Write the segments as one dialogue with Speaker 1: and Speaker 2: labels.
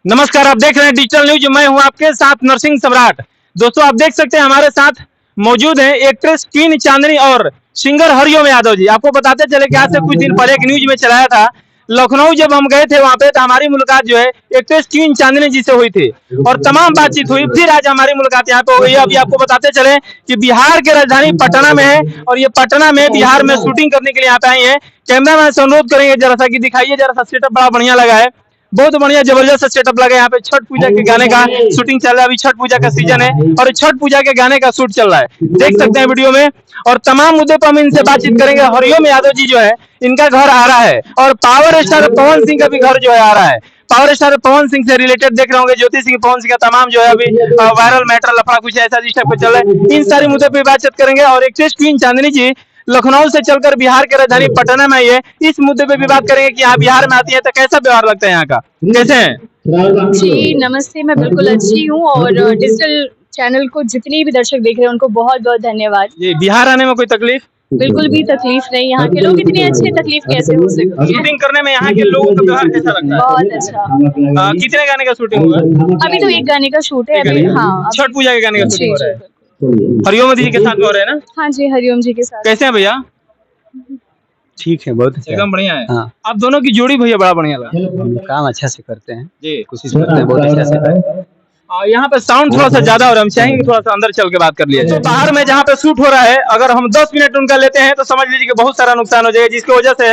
Speaker 1: नमस्कार, आप देख रहे हैं डिजिटल न्यूज। मैं हूं आपके साथ नरसिंह सम्राट। दोस्तों, आप देख सकते हैं हमारे साथ मौजूद है एक्ट्रेस क्वीन चांदनी और सिंगर हरिओम यादव जी। आपको बताते चले कि आज से कुछ दिन पहले एक न्यूज में चलाया था, लखनऊ जब हम गए थे वहां पे तो हमारी मुलाकात जो है एक्ट्रेस क्वीन चांदनी जी से हुई थी और तमाम बातचीत हुई। फिर आज हमारी मुलाकात यहाँ पे हो गई है। अभी आपको बताते चले कि बिहार के राजधानी पटना में है और ये पटना में बिहार में शूटिंग करने के लिए यहाँ पे आई है। कैमरा मैन से अनुरोध करेंगे जरा सा कि दिखाइए जरा सा, सेटअप बड़ा बढ़िया लगा है, बहुत बढ़िया जबरदस्त सेटअप लगा। यहाँ पे छठ पूजा के गाने का शूटिंग चल रहा है। अभी छठ पूजा का सीजन है और छठ पूजा के गाने का शूट चल रहा है, देख सकते हैं वीडियो में। और तमाम मुद्दों पर हम इनसे बातचीत करेंगे। हरिओम यादव जी जो है इनका घर आ रहा है और पावर स्टार पवन सिंह का भी घर जो है आ रहा है। पावर स्टार पवन सिंह से रिलेटेड देख रहे होंगे, ज्योति सिंह पवन सिंह का तमाम जो है अभी वायरल मैटर लफड़ा कुछ ऐसा जिस टाइप पे चल रहा है, इन सारी मुद्दों पर बातचीत करेंगे। और एक्ट्रेस क्वीन चांदनी जी लखनऊ से चलकर बिहार के राजधानी पटना में आई है, इस मुद्दे पे भी बात करेंगे कि यहाँ बिहार में आती है तो कैसा व्यवहार लगता है यहाँ का, कैसे हैं
Speaker 2: जी। नमस्ते, मैं बिल्कुल अच्छी हूँ और डिजिटल चैनल को जितने भी दर्शक देख रहे हैं उनको बहुत बहुत धन्यवाद।
Speaker 1: जी। बिहार आने में कोई तकलीफ?
Speaker 2: बिल्कुल भी तकलीफ नहीं, यहाँ के लोग इतने अच्छे, तकलीफ कैसे हो सकती है।
Speaker 1: शूटिंग करने में यहाँ के लोगों का व्यवहार कैसा लगता है?
Speaker 2: बहुत अच्छा।
Speaker 1: कितने गाने का शूटिंग हुआ?
Speaker 2: अभी तो एक गाने का शूट है अभी। हाँ,
Speaker 1: छठ पूजा के गाने का शूटिंग हो रहा है।
Speaker 2: जी,
Speaker 1: हरिओम जी के साथ हो रहे हैं ना?
Speaker 2: हाँ जी, हरिओम जी के साथ।
Speaker 1: कैसे हैं भैया?
Speaker 3: ठीक है, बहुत अच्छा
Speaker 1: एकदम बढ़िया है।
Speaker 3: हाँ।
Speaker 1: आप दोनों की जोड़ी भैया बड़ा बढ़िया लगा।
Speaker 3: हम काम अच्छा से करते हैं
Speaker 1: जी,
Speaker 3: कोशिश करते हैं बहुत अच्छा से करें।
Speaker 1: यहाँ पे साउंड थोड़ा सा ज्यादा हो रहा है, हम चाहेंगे थोड़ा सा अंदर चल के बात कर लिया जाए। तो बाहर में जहाँ पे शूट हो रहा है, अगर हम 10 मिनट उनका लेते हैं तो समझ लीजिए कि बहुत सारा नुकसान हो जाएगा, जिसकी वजह से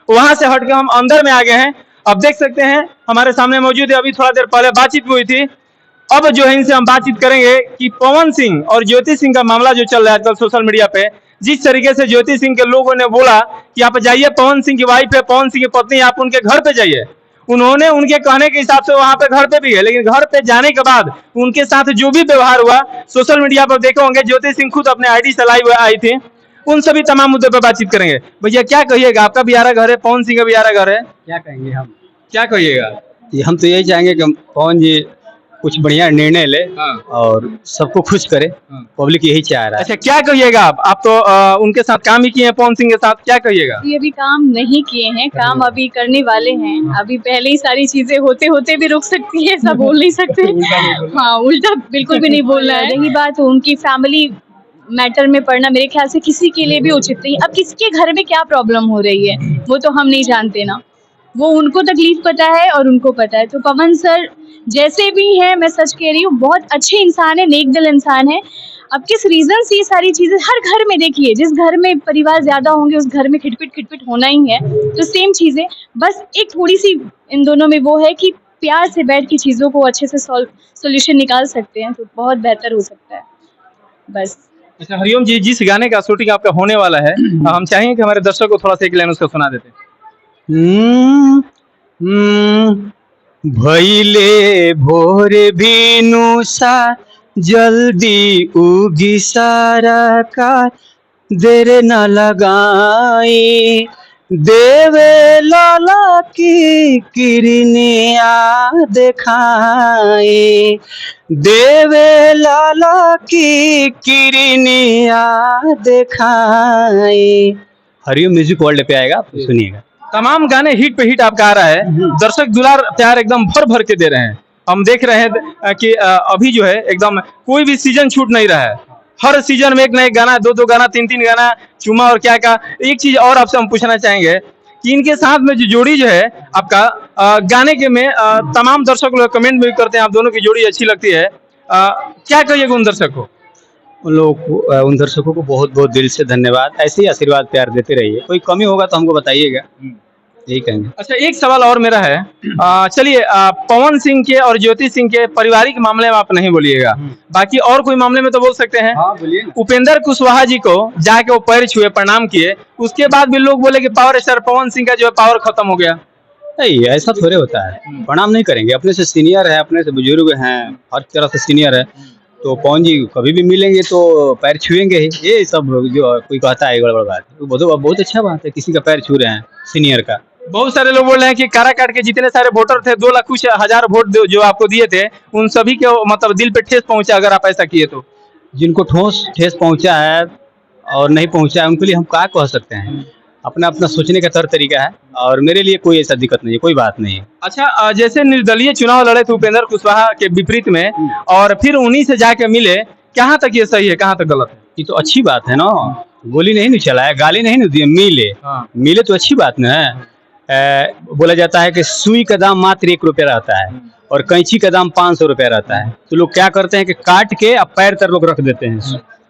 Speaker 1: वहां से हट के हम अंदर में आ गए हैं। अब देख सकते हैं हमारे सामने मौजूद है, अभी थोड़ा देर पहले बातचीत हुई थी। अब जो है इनसे हम बातचीत करेंगे कि पवन सिंह और ज्योति सिंह का मामला जो चल रहा है आजकल सोशल मीडिया पे, जिस तरीके से ज्योति सिंह के लोगों ने बोला कि आप जाइए, पवन सिंह की वाइफ है, पवन सिंह की पत्नी, आप उनके घर पे जाइए। उन्होंने उनके कहने के हिसाब से वहां पे घर पे भी है, लेकिन घर पे जाने के बाद उनके साथ जो भी व्यवहार हुआ सोशल मीडिया पर देखे होंगे, ज्योति सिंह खुद अपने आईडी से लाइव आई थी। उन सभी तमाम मुद्दों पर बातचीत करेंगे। भैया क्या कहिएगा, आपका भी यारा घर है, पवन सिंह का भी यारा घर है,
Speaker 3: क्या कहेंगे हम?
Speaker 1: क्या कहिएगा?
Speaker 3: हम तो यही चाहेंगे कि पवन जी कुछ बढ़िया निर्णय ले और सबको खुश करे। पब्लिक यही चाह रहा है।
Speaker 1: अच्छा, क्या कहिएगा आप तो उनके साथ काम ही किए हैं, पवन सिंह के साथ, क्या कहिएगा?
Speaker 2: ये अभी काम नहीं किए हैं, काम अभी करने वाले हैं। अभी पहले ही सारी चीजें होते होते भी रुक सकती है, ऐसा बोल नहीं सकते। हाँ, उल्टा बिल्कुल भी नहीं बोलना है। रही बात उनकी फैमिली मैटर में पड़ना, मेरे ख्याल से किसी के लिए भी उचित नहीं। अब किसके घर में क्या प्रॉब्लम हो रही है वो तो हम नहीं जानते ना, वो उनको तकलीफ पता है और उनको पता है। तो पवन सर जैसे भी हैं, मैं सच कह रही हूँ, बहुत अच्छे इंसान है, नेक दिल इंसान है। अब किस रीजन से ये सारी चीजें हर घर में देखिए, जिस घर में परिवार ज्यादा होंगे उस घर में खिटपिट होना ही है। तो सेम चीजें, बस एक थोड़ी सी इन दोनों में वो है कि प्यार से बैठ के चीजों को अच्छे से सोल्यूशन निकाल सकते हैं तो बहुत बेहतर हो सकता है, बस।
Speaker 1: अच्छा हरिओम जी, जिस गाने का शूटिंग आपका होने वाला है, हम चाहेंगे कि हमारे दर्शकों को थोड़ा सा एक लाइन उसका सुना देते।
Speaker 3: भइले भोर भिनु सा जल्दी उगी सारा का, देर न लगाई देवे लाला की किरनिया दिखाई, देवे लाला की किरनिया दिखाई। हरिओम म्यूजिक वर्ल्ड पे आएगा, आप सुनिएगा।
Speaker 1: तमाम गाने हिट पे हिट आपका आ रहा है, दर्शक दुलार प्यार एकदम भर भर के दे रहे हैं। हम देख रहे हैं कि अभी जो है एकदम कोई भी सीजन छूट नहीं रहा है, हर सीजन में एक नया गाना, दो गाना, तीन गाना, चुमा और क्या का। एक चीज और आपसे हम पूछना चाहेंगे कि इनके साथ में जो जोड़ी जो है आपका गाने के में तमाम दर्शक लोग कमेंट भी करते हैं, आप दोनों की जोड़ी अच्छी लगती है, क्या कहिएगा उन दर्शक को?
Speaker 3: उन दर्शकों को बहुत बहुत दिल से धन्यवाद। ऐसे ही आशीर्वाद प्यार देते रहिए, कोई कमी होगा तो हमको बताइएगा, यही कहेंगे। अच्छा,
Speaker 1: एक सवाल और मेरा है, चलिए पवन सिंह के और ज्योति सिंह के पारिवारिक मामले में आप नहीं बोलिएगा, बाकी और कोई मामले में तो बोल सकते हैं।
Speaker 3: हाँ, बोलिए।
Speaker 1: उपेंद्र कुशवाहा जी को जाके वो पैर छुए, प्रणाम किए, उसके बाद भी लोग बोले कि पावर स्टार पवन सिंह का जो है पावर खत्म हो गया।
Speaker 3: नहीं, ऐसा थोड़े होता है, प्रणाम नहीं करेंगे, अपने से सीनियर है, अपने से बुजुर्ग हैं, हर तरह से सीनियर है, तो पवन जी कभी भी मिलेंगे तो पैर छुएंगे ही। ये सब जो कोई कहता है गड़बड़ बात, बहुत अच्छा बात है, किसी का पैर छू रहे हैं सीनियर का।
Speaker 1: बहुत सारे लोग बोल रहे हैं कि काराकाट के जितने सारे वोटर थे, 2 लाख कुछ हजार वोट जो आपको दिए थे, उन सभी के मतलब दिल पे ठेस पहुंचा अगर आप ऐसा किए तो।
Speaker 3: जिनको ठेस पहुंचा है और नहीं पहुंचा है उनके लिए हम क्या कह सकते हैं। अपना अपना सोचने का तौर तरीका है, और मेरे लिए कोई ऐसा दिक्कत नहीं है, कोई बात नहीं है।
Speaker 1: अच्छा, जैसे निर्दलीय चुनाव लड़े थे उपेंद्र कुशवाहा के विपरीत में, और फिर उन्हीं से जाके मिले, कहाँ तक ये सही है, कहाँ तक गलत है?
Speaker 3: ये तो अच्छी बात है ना, गोली नहीं न चलाया, गाली नहीं न दिए, मिले।
Speaker 1: हाँ।
Speaker 3: मिले तो अच्छी बात ना है। बोला जाता है कि सुई का दाम मात्र 1 रुपया रहता है और कैंची का दाम 500 रुपया रहता है। तो लोग क्या करते हैं कि काट के अब पैर तर लोग रख देते हैं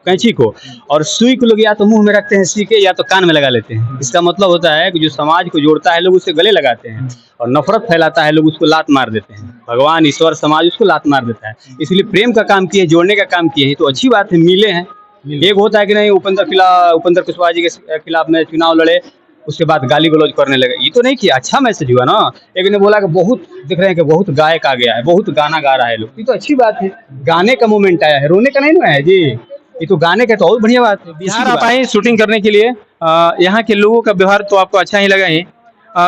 Speaker 3: कैंची को, और सुई को लोग या तो मुंह में रखते हैं सी के, या तो कान में लगा लेते हैं। इसका मतलब होता है कि जो समाज को जोड़ता है लोग उसे गले लगाते हैं, और नफरत फैलाता है लोग उसको लात मार देते हैं। भगवान, ईश्वर, समाज उसको लात मार देता है। इसलिए प्रेम का काम किए, जोड़ने का काम किए, तो अच्छी बात है, मिले हैं। एक होता है कि नहीं, उपेंद्र कुशवाहा जी के खिलाफ में चुनाव लड़े, उसके बाद गाली गलौज करने लगे, ये तो नहीं किया। अच्छा मैसेज हुआ ना। एक ने बोला कि बहुत दिख रहे हैं कि बहुत गायक आ गया है, बहुत गाना गा रहा है लोग, ये तो अच्छी बात है। गाने का मोमेंट आया है, रोने का नहीं ना है जी, ये तो गाने का तो और बढ़िया बात है।
Speaker 1: बिहार आप आए शूटिंग करने के लिए, यहाँ के लोगों का व्यवहार तो आपको अच्छा ही लगा ही।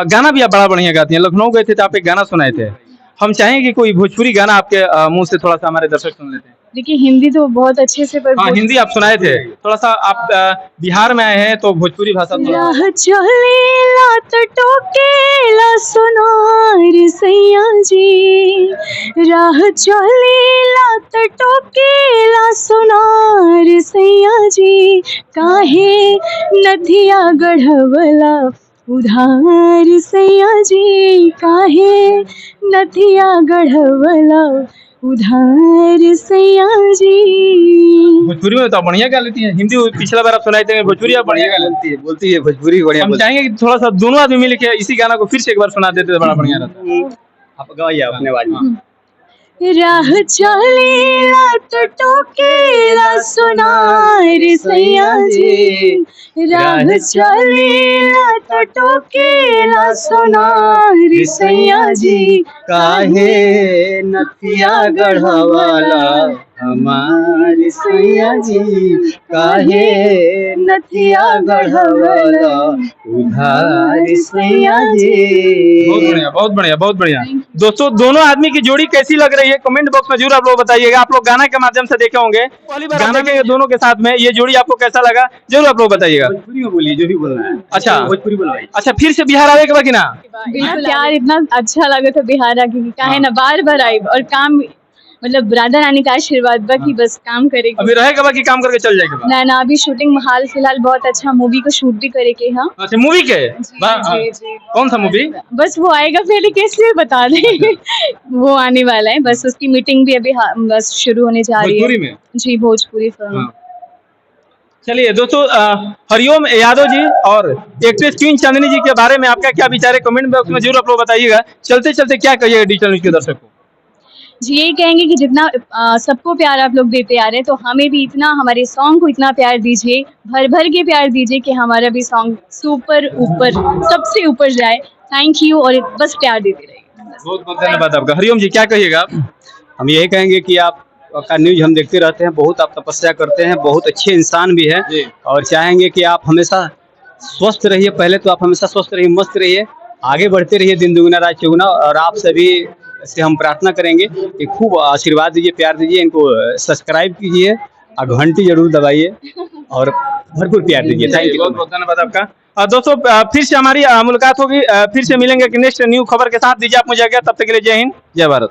Speaker 1: गाना भी आप बड़ा बढ़िया गाती हैं। लखनऊ गए थे तो आप एक गाना सुनाए थे। हम चाहेंगे कि कोई भोजपुरी गाना आपके मुंह से थोड़ा सा हमारे दर्शक सुन लेते हैं।
Speaker 2: देखिए हिंदी तो बहुत अच्छे से, पर
Speaker 1: हाँ, हिंदी आप सुनाए थे। थोड़ा सा आप बिहार में आए हैं तो भोजपुरी भाषा
Speaker 2: राह चलेला त टोकेला सोनार सैया जी, राह चलेला त टोकेला सोनार सैया जी, काहे नदिया गढ़वला उधार सैया जी, काहे नदिया गढ़वला उधार सैया जी।
Speaker 1: भोजपुरी में तो आप बढ़िया गा लेती हैं। हिंदी पिछला बार आप सुनाए थे, भोजपुरी आप बढ़िया गा लेती है।
Speaker 3: बोलती है भोजपुरी बढ़िया।
Speaker 1: हम चाहेंगे कि थोड़ा सा दोनों आदमी मिल के इसी गाना को फिर से एक बार सुना देते तो बड़ा बढ़िया रहता।
Speaker 3: आप गाइए अपने आवाज में।
Speaker 2: राह चलेला तो टोकेला सोनार सैया जी, राह चलेला तो टोकेला सोनार सैया जी,
Speaker 3: काहे नथिया गढ़वाला हमारे सैया जी, काहे नथिया गढ़वाला उधार सैया जी।
Speaker 1: बहुत बढ़िया, बहुत बढ़िया, बहुत बढ़िया। दोस्तों, दोनों आदमी की जोड़ी कैसी लग रही है कमेंट बॉक्स में जरूर आप लोग बताइएगा। आप लोग गाना के माध्यम से देखे होंगे, पहली बार गाना के दोनों के साथ में ये जोड़ी आपको कैसा लगा जरूर आप लोग बताइएगा।
Speaker 3: भोजपुरी में बोलिए, जो भी बोलना है।
Speaker 1: अच्छा,
Speaker 3: भोजपुरी बोलवाइए।
Speaker 1: अच्छा, फिर से बिहार आवे के बाकी ना?
Speaker 2: बिल्कुल प्यार इतना अच्छा लगा था बिहार आके कि काहे ना बार बार आई, और काम मतलब राधा रानी का आशीर्वाद बा कि बस काम करे।
Speaker 1: अभी रहे के बाकी काम करके चल जाएगा।
Speaker 2: ना ना, अभी शूटिंग हाल फिलहाल बहुत अच्छा मूवी को शूट भी करे के। हाँ,
Speaker 1: अच्छा, मूवी के
Speaker 2: जी।
Speaker 1: कौन सा मूवी?
Speaker 2: बस वो आएगा, पहले कैसे बता दें। वो आने वाला है, बस उसकी मीटिंग भी अभी बस शुरू होने जा रही है।
Speaker 1: भोजपुरी में?
Speaker 2: जी, भोजपुरी फिल्म।
Speaker 1: चलिए दोस्तों, हरिओम यादव जी और एक्ट्रेस क्वीन चांदनी जी के बारे में आपका क्या विचार है कमेंट बॉक्स में जरूर आप लोग बताइएगा। चलते चलते क्या कहिएगा डिजिटल न्यूज के दर्शक को?
Speaker 2: जी, यही कहेंगे कि जितना सबको प्यार आप लोग देते आ रहे हैं, तो हमें भी इतना, हमारे सॉन्ग को इतना प्यार दीजिए, भर भर के प्यार दीजिए कि हमारा भी सॉन्ग सुपर ऊपर सबसे ऊपर जाए। थैंक यू, और बस प्यार देते रहिए।
Speaker 1: बहुत बहुत धन्यवाद आपका। हरिओम जी, क्या कहिएगा आप?
Speaker 3: हम यही कहेंगे कि आपका न्यूज हम देखते रहते हैं, बहुत आप तपस्या करते हैं, बहुत अच्छे इंसान भी है, और चाहेंगे कि आप हमेशा स्वस्थ रहिए। पहले तो आप हमेशा स्वस्थ रहिए, मस्त रहिए, आगे बढ़ते रहिए, दिन दुगुना रात चौगुना। और आप सभी से हम प्रार्थना करेंगे कि खूब आशीर्वाद दीजिए, प्यार दीजिए, इनको सब्सक्राइब कीजिए और घंटी जरूर दबाइए और भरपूर प्यार दीजिए। थैंक यू,
Speaker 1: बहुत बहुत धन्यवाद आपका। दोस्तों, फिर से हमारी मुलाकात होगी, फिर से मिलेंगे कि नेक्स्ट न्यू खबर के साथ। दीजिए आप मुझे आज्ञा, तब तक के लिए जय हिंद, जय भारत।